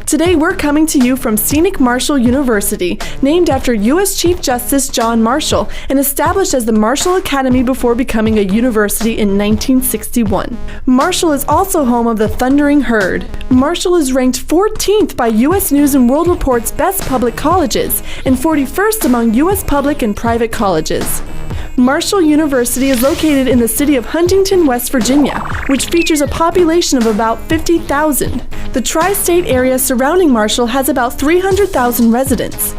Today we're coming to you from scenic Marshall University, named after U.S. Chief Justice John Marshall and established as the Marshall Academy before becoming a university in 1961. Marshall is also home of the Thundering Herd. Marshall is ranked 14th by U.S. News & World Report's best public colleges and 41st among U.S. public and private colleges. Marshall University is located in the city of Huntington, West Virginia, which features a population of about 50,000. The tri-state area surrounding Marshall has about 300,000 residents.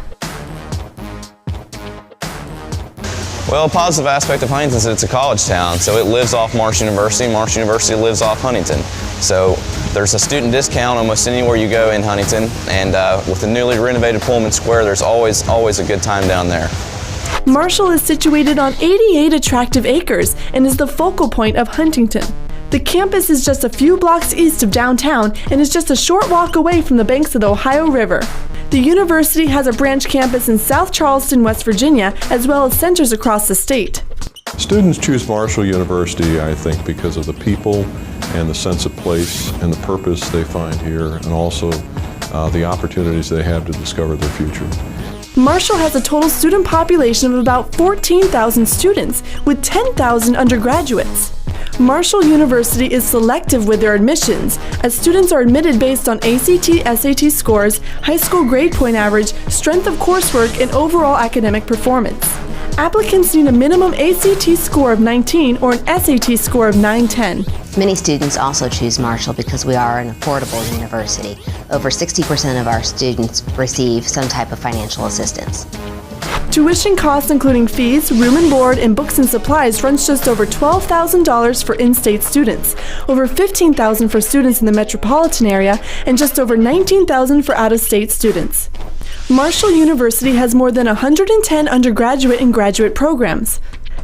Well, a positive aspect of Huntington is that it's a college town, so it lives off Marshall University. Marshall University lives off Huntington. So there's a student discount almost anywhere you go in Huntington, and with the newly renovated Pullman Square, there's always a good time down there. Marshall is situated on 88 attractive acres and is the focal point of Huntington. The campus is just a few blocks east of downtown and is just a short walk away from the banks of the Ohio River. The university has a branch campus in South Charleston, West Virginia, as well as centers across the state. Students choose Marshall University, I think, because of the people and the sense of place and the purpose they find here, and also the opportunities they have to discover their future. Marshall has a total student population of about 14,000 students, with 10,000 undergraduates. Marshall University is selective with their admissions, as students are admitted based on ACT/SAT scores, high school grade point average, strength of coursework, and overall academic performance. Applicants need a minimum ACT score of 19 or an SAT score of 910. Many students also choose Marshall because we are an affordable university. Over 60% of our students receive some type of financial assistance. Tuition costs including fees, room and board, and books and supplies runs just over $12,000 for in-state students, over $15,000 for students in the metropolitan area, and just over $19,000 for out-of-state students. Marshall University has more than 110 undergraduate and graduate programs.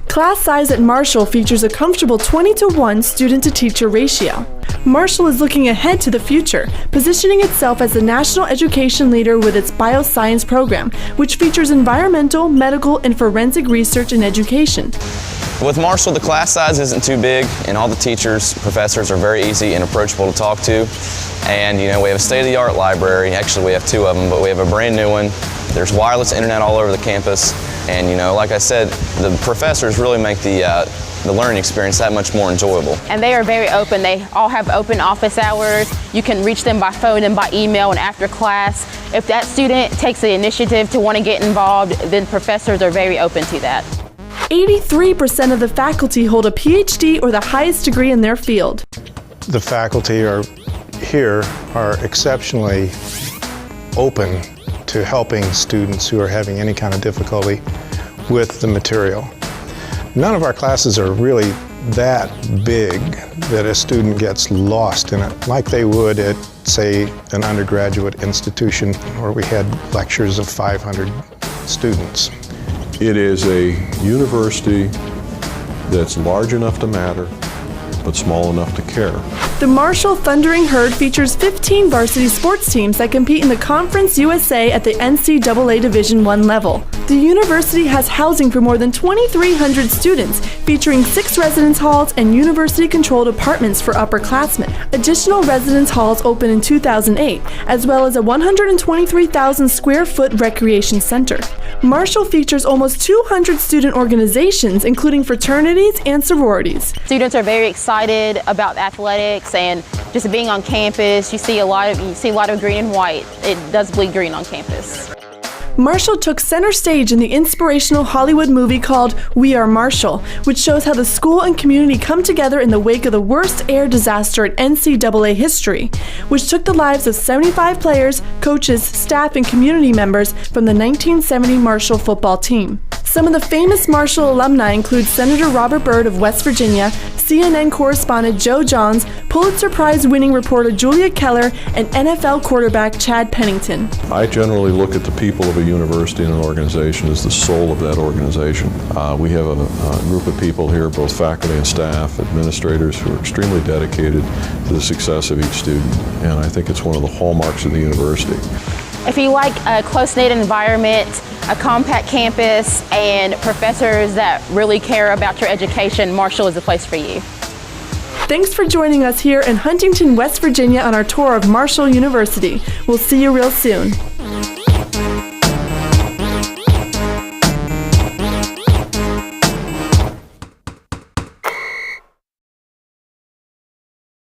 Class size at Marshall features a comfortable 20-to-1 student-to-teacher ratio. Marshall is looking ahead to the future, positioning itself as the national education leader with its bioscience program, which features environmental, medical, and forensic research and education. With Marshall, the class size isn't too big, and all the teachers, professors are very easy and approachable to talk to. And we have a state-of-the-art library. Actually, we have two of them, but we have a brand new one. There's wireless internet all over the campus. And like I said, the professors really make the learning experience that much more enjoyable. And they are very open. They all have open office hours. You can reach them by phone and by email and after class. If that student takes the initiative to want to get involved, then professors are very open to that. 83% of the faculty hold a PhD or the highest degree in their field. The faculty here are exceptionally open to helping students who are having any kind of difficulty with the material. None of our classes are really that big that a student gets lost in it, like they would at, say, an undergraduate institution where we had lectures of 500 students. It is a university that's large enough to matter, but small enough to care. The Marshall Thundering Herd features 15 varsity sports teams that compete in the Conference USA at the NCAA Division I level. The university has housing for more than 2,300 students, featuring 6 residence halls and university-controlled apartments for upperclassmen. Additional residence halls opened in 2008, as well as a 123,000 square foot recreation center. Marshall features almost 200 student organizations, including fraternities and sororities. Students are very excited about athletics and just being on campus. You see a lot of green and white. It does bleed green on campus. Marshall took center stage in the inspirational Hollywood movie called We Are Marshall, which shows how the school and community come together in the wake of the worst air disaster in NCAA history, which took the lives of 75 players, coaches, staff, and community members from the 1970 Marshall football team. Some of the famous Marshall alumni include Senator Robert Byrd of West Virginia, CNN correspondent Joe Johns, Pulitzer Prize-winning reporter Julia Keller, and NFL quarterback Chad Pennington. I generally look at the people of a university and an organization as the soul of that organization. We have a group of people here, both faculty and staff, administrators, who are extremely dedicated to the success of each student, and I think it's one of the hallmarks of the university. If you like a close-knit environment, a compact campus, and professors that really care about your education, Marshall is the place for you. Thanks for joining us here in Huntington, West Virginia on our tour of Marshall University. We'll see you real soon.